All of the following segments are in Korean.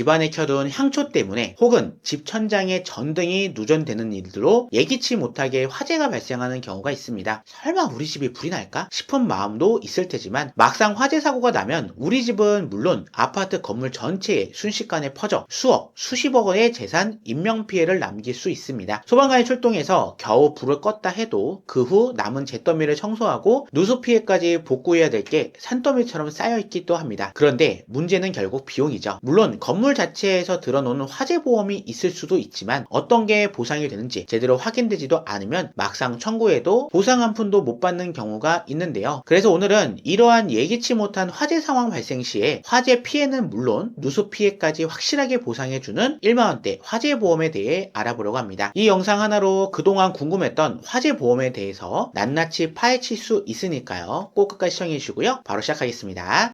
집안에 켜둔 향초 때문에 혹은 집 천장에 전등이 누전되는 일들로 예기치 못하게 화재가 발생하는 경우가 있습니다. 설마 우리 집에 불이 날까 싶은 마음도 있을 테지만 막상 화재 사고가 나면 우리 집은 물론 아파트 건물 전체에 순식간에 퍼져 수억, 수십억 원의 재산, 인명피해를 남길 수 있습니다. 소방관이 출동해서 겨우 불을 껐다 해도 그 후 남은 잿더미를 청소하고 누수 피해까지 복구해야 될 게 산더미처럼 쌓여있기도 합니다. 그런데 문제는 결국 비용이죠. 물론 건물 자체에서 들어놓는 화재보험이 있을 수도 있지만 어떤 게 보상이 되는지 제대로 확인되지도 않으면 막상 청구해도 보상 한 푼도 못 받는 경우가 있는데요. 그래서 오늘은 이러한 예기치 못한 화재 상황 발생 시에 화재 피해는 물론 누수 피해까지 확실하게 보상해주는 1만원대 화재보험에 대해 알아보려고 합니다. 이 영상 하나로 그동안 궁금했던 화재보험에 대해서 낱낱이 파헤칠 수 있으니까요. 꼭 끝까지 시청해주시고요. 바로 시작하겠습니다.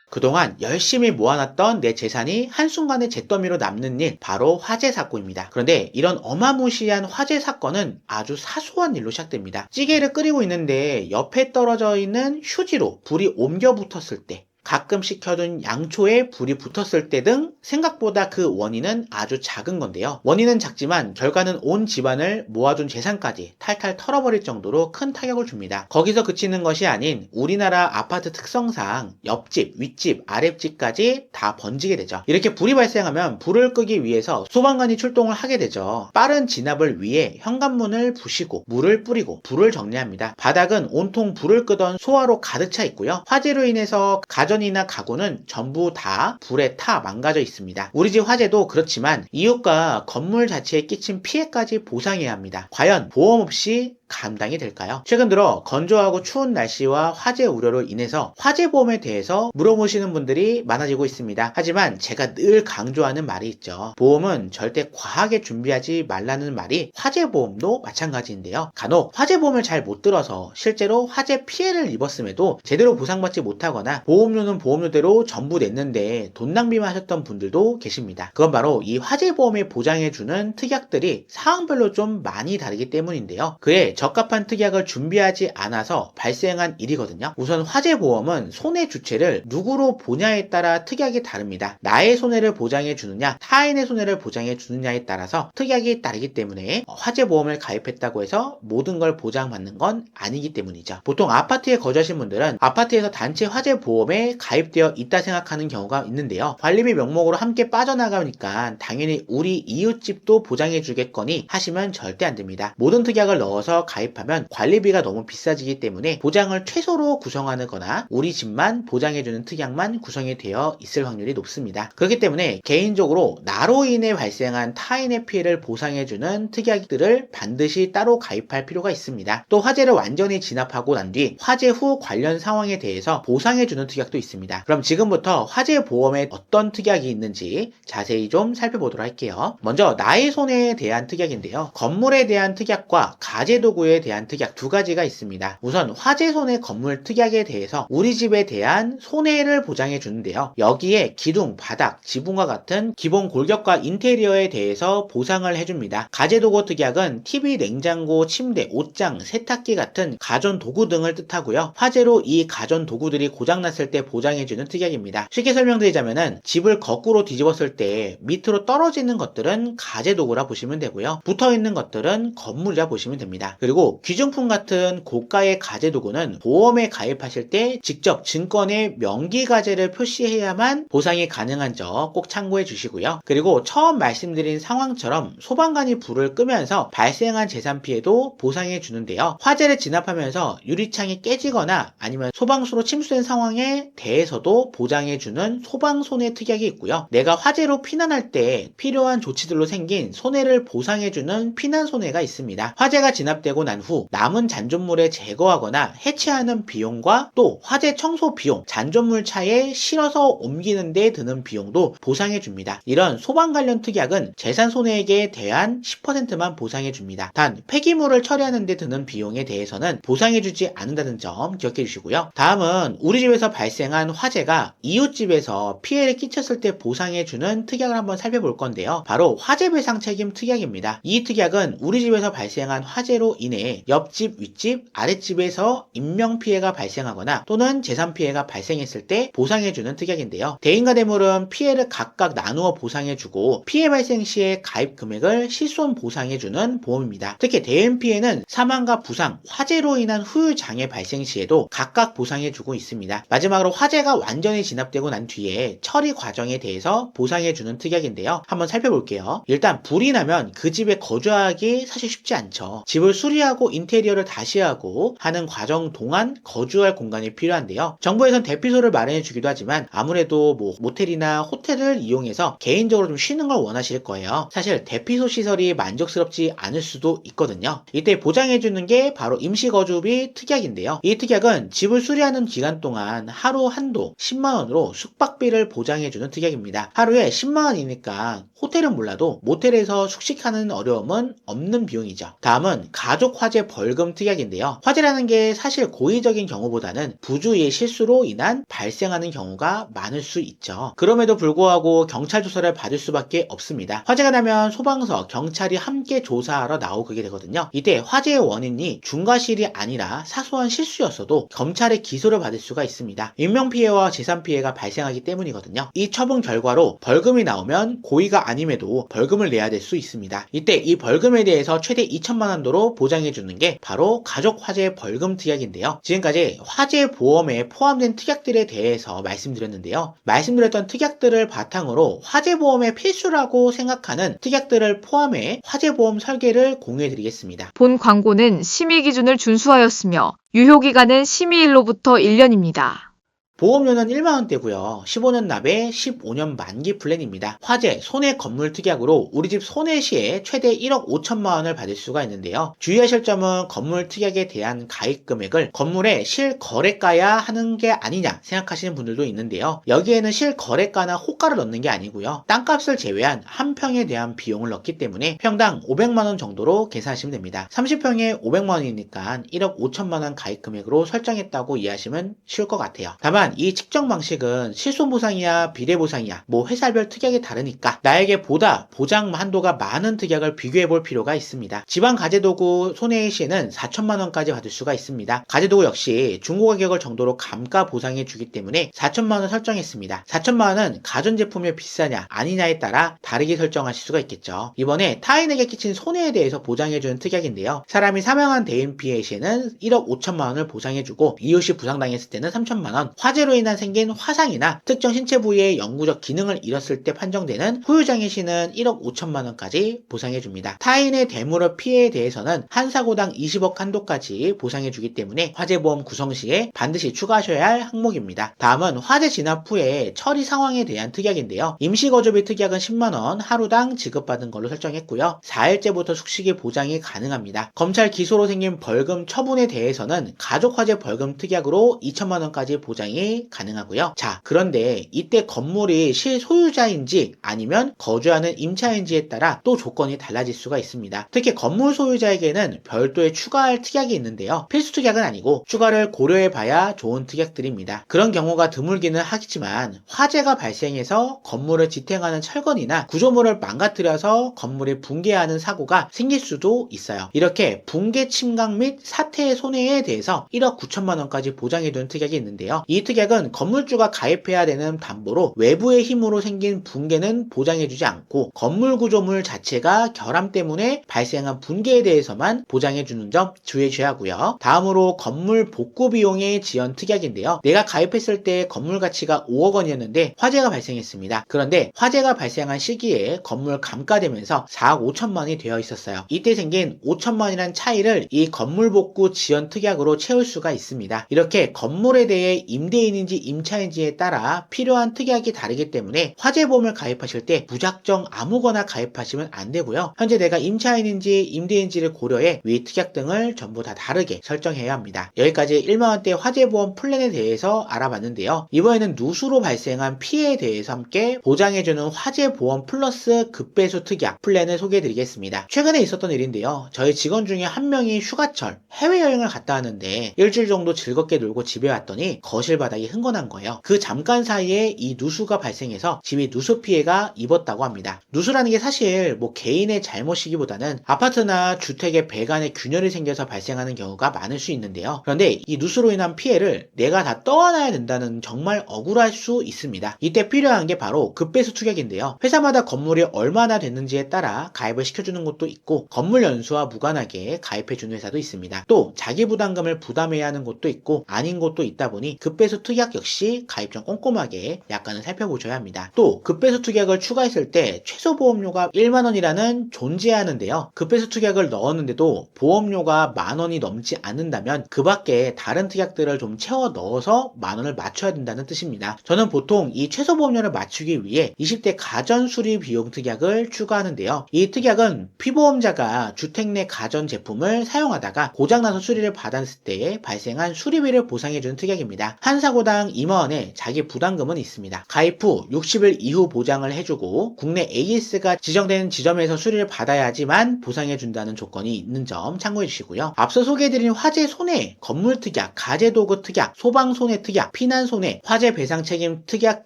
그동안 열심히 모아놨던 내 재산이 한순간에 잿더미로 남는 일, 바로 화재 사건입니다. 그런데 이런 어마무시한 화재 사건은 아주 사소한 일로 시작됩니다. 찌개를 끓이고 있는데 옆에 떨어져 있는 휴지로 불이 옮겨 붙었을 때, 가끔씩 켜둔 양초에 불이 붙었을 때 등 생각보다 그 원인은 아주 작은 건데요. 원인은 작지만 결과는 온 집안을 모아둔 재산까지 탈탈 털어버릴 정도로 큰 타격을 줍니다. 거기서 그치는 것이 아닌 우리나라 아파트 특성상 옆집, 윗집, 아랫집까지 다 번지게 되죠. 이렇게 불이 발생하면 불을 끄기 위해서 소방관이 출동을 하게 되죠. 빠른 진압을 위해 현관문을 부시고 물을 뿌리고 불을 정리합니다. 바닥은 온통 불을 끄던 소화로 가득 차 있고요. 화재로 인해서 가전이나 가구는 전부 다 불에 타 망가져 있습니다. 우리 집 화재도 그렇지만 이웃과 건물 자체에 끼친 피해까지 보상해야 합니다. 과연 보험 없이 감당이 될까요? 최근 들어 건조하고 추운 날씨와 화재 우려로 인해서 화재보험에 대해서 물어보시는 분들이 많아지고 있습니다. 하지만 제가 늘 강조하는 말이 있죠. 보험은 절대 과하게 준비하지 말라는 말이 화재보험도 마찬가지인데요. 간혹 화재보험을 잘 못 들어서 실제로 화재 피해를 입었음에도 제대로 보상받지 못하거나 보험료는 보험료대로 전부 냈는데 돈 낭비만 하셨던 분들도 계십니다. 그건 바로 이 화재보험에 보장해주는 특약들이 상황별로 좀 많이 다르기 때문인데요. 그에 적합한 특약을 준비하지 않아서 발생한 일이거든요. 우선 화재보험은 손해 주체를 누구로 보냐에 따라 특약이 다릅니다. 나의 손해를 보장해 주느냐, 타인의 손해를 보장해 주느냐에 따라서 특약이 다르기 때문에 화재보험을 가입했다고 해서 모든 걸 보장받는 건 아니기 때문이죠. 보통 아파트에 거주하신 분들은 아파트에서 단체 화재보험에 가입되어 있다 생각하는 경우가 있는데요. 관리비 명목으로 함께 빠져나가니까 당연히 우리 이웃집도 보장해 주겠거니 하시면 절대 안 됩니다. 모든 특약을 넣어서 가입하면 관리비가 너무 비싸지기 때문에 보장을 최소로 구성하는 거나 우리 집만 보장해주는 특약만 구성이 되어 있을 확률이 높습니다. 그렇기 때문에 개인적으로 나로 인해 발생한 타인의 피해를 보상해주는 특약들을 반드시 따로 가입할 필요가 있습니다. 또 화재를 완전히 진압하고 난 뒤 화재 후 관련 상황에 대해서 보상해주는 특약도 있습니다. 그럼 지금부터 화재 보험에 어떤 특약이 있는지 자세히 좀 살펴보도록 할게요. 먼저 나의 손해에 대한 특약인데요. 건물에 대한 특약과 가재도구에 대한 특약 두 가지가 있습니다. 우선 화재 손해 건물 특약에 대해서 우리 집에 대한 손해를 보장해 주는데요. 여기에 기둥, 바닥, 지붕과 같은 기본 골격과 인테리어에 대해서 보상을 해줍니다. 가재도구 특약은 TV, 냉장고, 침대, 옷장, 세탁기 같은 가전도구 등을 뜻하고요. 화재로 이 가전도구들이 고장났을 때 보장해주는 특약입니다. 쉽게 설명드리자면은 집을 거꾸로 뒤집었을 때 밑으로 떨어지는 것들은 가재도구라 보시면 되고요. 붙어있는 것들은 건물이라 보시면 됩니다. 그리고 귀중품 같은 고가의 가재도구는 보험에 가입하실 때 직접 증권에 명기가재를 표시해야만 보상이 가능한 점 꼭 참고해 주시고요. 그리고 처음 말씀드린 상황처럼 소방관이 불을 끄면서 발생한 재산 피해도 보상해 주는데요. 화재를 진압하면서 유리창이 깨지거나 아니면 소방수로 침수된 상황에 대해서도 보장해 주는 소방손해 특약이 있고요. 내가 화재로 피난할 때 필요한 조치들로 생긴 손해를 보상해 주는 피난손해가 있습니다. 화재가 진압되고 난 후 남은 잔존물에 제거하거나 해체하는 비용과 또 화재 청소 비용, 잔존물 차에 실어서 옮기는 데 드는 비용도 보상해 줍니다. 이런 소방 관련 특약은 재산 손해액에 대한 10%만 보상해 줍니다. 단 폐기물을 처리하는 데 드는 비용에 대해서는 보상해 주지 않는다는 점 기억해 주시고요. 다음은 우리 집에서 발생한 화재가 이웃집에서 피해를 끼쳤을 때 보상해 주는 특약을 한번 살펴볼 건데요. 바로 화재배상 책임 특약입니다. 이 특약은 우리 집에서 발생한 화재로 이내 옆집, 윗집, 아랫집에서 인명피해가 발생하거나 또는 재산피해가 발생했을 때 보상해주는 특약인데요. 대인과 대물은 피해를 각각 나누어 보상해주고 피해 발생 시에 가입 금액을 실손 보상해주는 보험입니다. 특히 대인 피해는 사망과 부상, 화재로 인한 후유 장애 발생 시에도 각각 보상해주고 있습니다. 마지막으로 화재가 완전히 진압되고 난 뒤에 처리 과정에 대해서 보상해주는 특약인데요. 한번 살펴볼게요. 일단 불이 나면 그 집에 거주하기 사실 쉽지 않죠. 집을 수리하고 인테리어를 다시 하고 하는 과정 동안 거주할 공간이 필요한데요. 정부에선 대피소를 마련해 주기도 하지만 아무래도 모텔이나 호텔을 이용해서 개인적으로 좀 쉬는 걸 원하실 거예요. 사실 대피소 시설이 만족스럽지 않을 수도 있거든요. 이때 보장해주는 게 바로 임시거주비 특약인데요. 이 특약은 집을 수리하는 기간 동안 하루 한도 10만원으로 숙박비를 보장해주는 특약입니다. 하루에 10만원이니까 호텔은 몰라도 모텔에서 숙식하는 어려움은 없는 비용이죠. 다음은 가족화재 벌금 특약인데요. 화재라는 게 사실 고의적인 경우보다는 부주의의 실수로 인한 발생하는 경우가 많을 수 있죠. 그럼에도 불구하고 경찰 조사를 받을 수밖에 없습니다. 화재가 나면 소방서, 경찰이 함께 조사하러 나오게 되거든요. 이때 화재의 원인이 중과실이 아니라 사소한 실수였어도 검찰의 기소를 받을 수가 있습니다. 인명피해와 재산피해가 발생하기 때문이거든요. 이 처분 결과로 벌금이 나오면 고의가 아님에도 벌금을 내야 될 수 있습니다. 이때 이 벌금에 대해서 최대 2천만 원도로 보장해주는 게 바로 가족화재 벌금 특약인데요. 지금까지 화재 보험에 포함된 특약들에 대해서 말씀드렸는데요. 말씀드렸던 특약들을 바탕으로 화재 보험의 필수라고 생각하는 특약들을 포함해 화재 보험 설계를 공유해드리겠습니다. 본 광고는 심의 기준을 준수하였으며 유효기간은 심의일로부터 1년입니다. 보험료는 1만원대고요. 15년 납에 15년 만기 플랜입니다. 화재, 손해 건물 특약으로 우리 집 손해 시에 최대 1억 5천만 원을 받을 수가 있는데요. 주의하실 점은 건물 특약에 대한 가입 금액을 건물의 실거래가야 하는 게 아니냐 생각하시는 분들도 있는데요. 여기에는 실거래가나 호가를 넣는 게 아니고요. 땅값을 제외한 한 평에 대한 비용을 넣기 때문에 평당 500만 원 정도로 계산하시면 됩니다. 30평에 500만 원이니까 1억 5천만 원 가입 금액으로 설정했다고 이해하시면 쉬울 것 같아요. 다만 이 측정 방식은 실손보상이야 비례보상이야 회사별 특약이 다르니까 나에게 보다 보장 한도가 많은 특약을 비교해 볼 필요가 있습니다. 집안 가재도구 손해의 시에는 4천만 원까지 받을 수가 있습니다. 가재도구 역시 중고가격을 정도로 감가 보상해 주기 때문에 4천만 원 설정했습니다. 4천만 원은 가전제품이 비싸냐 아니냐에 따라 다르게 설정하실 수가 있겠죠. 이번에 타인에게 끼친 손해에 대해서 보장해 주는 특약인데요. 사람이 사망한 대인 피해 시에는 1억 5천만 원을 보상해 주고 이웃이 부상당했을 때는 3천만 원, 화재로 인한 생긴 화상이나 특정 신체 부위의 영구적 기능을 잃었을 때 판정되는 후유장애 시는 1억 5천만 원까지 보상해줍니다. 타인의 대물의 피해에 대해서는 한 사고당 20억 한도까지 보상해주기 때문에 화재보험 구성 시에 반드시 추가하셔야 할 항목입니다. 다음은 화재 진압 후에 처리 상황에 대한 특약인데요. 임시거주비 특약은 10만 원 하루당 지급받은 걸로 설정했고요. 4일째부터 숙식이 보장이 가능합니다. 검찰 기소로 생긴 벌금 처분에 대해서는 가족화재 벌금 특약으로 2천만 원까지 보장이 가능하고요. 자, 그런데 이때 건물이 실소유자인지 아니면 거주하는 임차인지에 따라 또 조건이 달라질 수가 있습니다. 특히 건물 소유자에게는 별도의 추가할 특약이 있는데요. 필수 특약은 아니고 추가를 고려해 봐야 좋은 특약들입니다. 그런 경우가 드물기는 하지만 화재가 발생해서 건물을 지탱하는 철건이나 구조물을 망가뜨려서 건물이 붕괴하는 사고가 생길 수도 있어요. 이렇게 붕괴 침강 및 사태의 손해에 대해서 1억 9천만 원까지 보장해둔 특약이 있는데요. 이 특약은 건물주가 가입해야 되는 담보로 외부의 힘으로 생긴 붕괴는 보장해주지 않고 건물 구조물 자체가 결함 때문에 발생한 붕괴에 대해서만 보장해주는 점 주의해 주셔야 하고요. 다음으로 건물 복구 비용의 지연 특약인데요. 내가 가입했을 때 건물 가치가 5억 원이었는데 화재가 발생했습니다. 그런데 화재가 발생한 시기에 건물 감가되면서 4억 5천만 원이 되어 있었어요. 이때 생긴 5천만 원이라는 차이를 이 건물 복구 지연 특약으로 채울 수가 있습니다. 이렇게 건물에 대해 임대인인지 임차인지에 따라 필요한 특약이 다르기 때문에 화재보험을 가입하실 때 무작정 아무거나 가입하시면 안 되고요. 현재 내가 임차인인지 임대인지를 고려해 위 특약 등을 전부 다 다르게 설정해야 합니다. 여기까지 1만원대 화재보험 플랜에 대해서 알아봤는데요. 이번에는 누수로 발생한 피해에 대해서 함께 보장해주는 화재보험 플러스 급배수 특약 플랜을 소개해드리겠습니다. 최근에 있었던 일인데요. 저희 직원 중에 한 명이 휴가철 해외여행을 갔다 왔는데 일주일 정도 즐겁게 놀고 집에 왔더니 거실 바닥에 바닥이 흥건한 거예요. 그 잠깐 사이에 이 누수가 발생해서 집이 누수 피해가 입었다고 합니다. 누수라는 게 사실 뭐 개인의 잘못이기보다는 아파트나 주택의 배관에 균열이 생겨서 발생하는 경우가 많을 수 있는데요. 그런데 이 누수로 인한 피해를 내가 다 떠안아야 된다는 정말 억울할 수 있습니다. 이때 필요한 게 바로 급배수 투약인데요. 회사마다 건물이 얼마나 됐는지에 따라 가입을 시켜주는 곳도 있고 건물 연수와 무관하게 가입해주는 회사도 있습니다. 또 자기 부담금을 부담해야 하는 곳도 있고 아닌 곳도 있다 보니 급배수 투약 역시 가입 전 꼼꼼하게 약관을 살펴보셔야 합니다. 또 급배수 투약을 추가했을 때 최소 보험료가 1만원이라는 존재하는데요. 급배수 투약을 넣었는데도 보험료가 만원이 넘지 않는다면 그 밖에 다른 특약들을 좀 채워 넣어서 만원을 맞춰야 된다는 뜻입니다. 저는 보통 이 최소 보험료를 맞추기 위해 20대 가전 수리 비용 특약을 추가하는데요. 이 특약은 피보험자가 주택 내 가전 제품을 사용하다가 고장나서 수리를 받았을 때 발생한 수리비를 보상해주는 특약입니다. 한 사고당 2만원에 자기 부담금은 있습니다. 가입 후 60일 이후 보장을 해주고 국내 AS가 지정된 지점에서 수리를 받아야지만 보상해준다는 조건이 있는 점 참고해주시고요. 앞서 소개해드린 화재 손해, 건물 특약, 가재도구 특약, 소방 손해 특약, 피난 손해, 화재 배상 책임 특약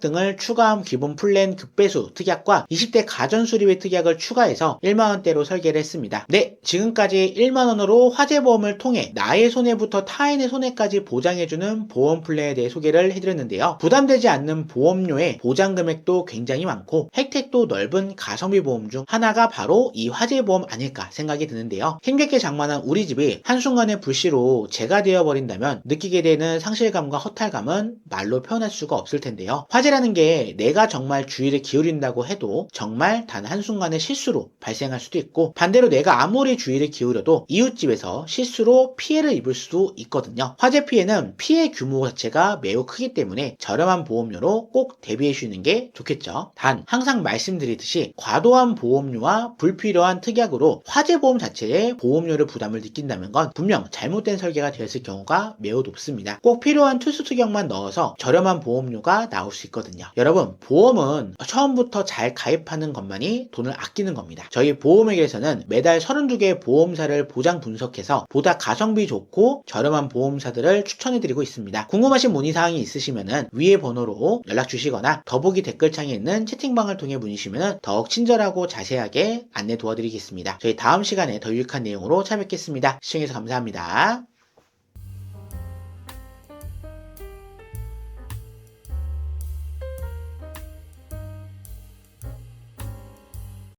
등을 추가한 기본 플랜 급배수 특약과 20대 가전 수리비 특약을 추가해서 1만원대로 설계를 했습니다. 네, 지금까지 1만원으로 화재보험을 통해 나의 손해부터 타인의 손해까지 보장해주는 보험 플랜에 대해 소개를 해드렸는데요. 부담되지 않는 보험료의 보장 금액도 굉장히 많고 혜택도 넓은 가성비 보험 중 하나가 바로 이 화재보험 아닐까 생각이 드는데요. 힘겹게 장만한 우리 집이 한순간의 불씨로 재가 되어버린다면 느끼게 되는 상실감과 허탈감은 말로 표현할 수가 없을 텐데요. 화재라는 게 내가 정말 주의를 기울인다고 해도 정말 단 한순간의 실수로 발생할 수도 있고 반대로 내가 아무리 주의를 기울여도 이웃집에서 실수로 피해를 입을 수도 있거든요. 화재 피해는 피해 규모 자체가 매우 크기 때문에 저렴한 보험료로 꼭 대비해 주시는 게 좋겠죠. 단 항상 말씀드리듯이 과도한 보험료와 불필요한 특약으로 화재 보험 자체에 보험료를 부담을 느낀다는 건 분명 잘못된 설계가 되었을 경우가 매우 높습니다. 꼭 필요한 투수 특약만 넣어서 저렴한 보험료가 나올 수 있거든요. 여러분, 보험은 처음부터 잘 가입하는 것만이 돈을 아끼는 겁니다. 저희 보험회계에서는 매달 32개의 보험사를 보장 분석해서 보다 가성비 좋고 저렴한 보험사들을 추천해드리고 있습니다. 궁금하신 문의사항이 있으시면 위에 번호로 연락 주시거나 더보기 댓글창에 있는 채팅방을 통해 문의주시면 더욱 친절하고 자세하게 안내 도와드리겠습니다. 저희 다음 시간에 더 유익한 내용으로 찾아뵙겠습니다. 시청해주셔서 감사합니다.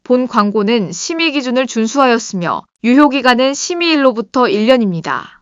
본 광고는 심의 기준을 준수하였으며 유효기간은 심의일로부터 1년입니다.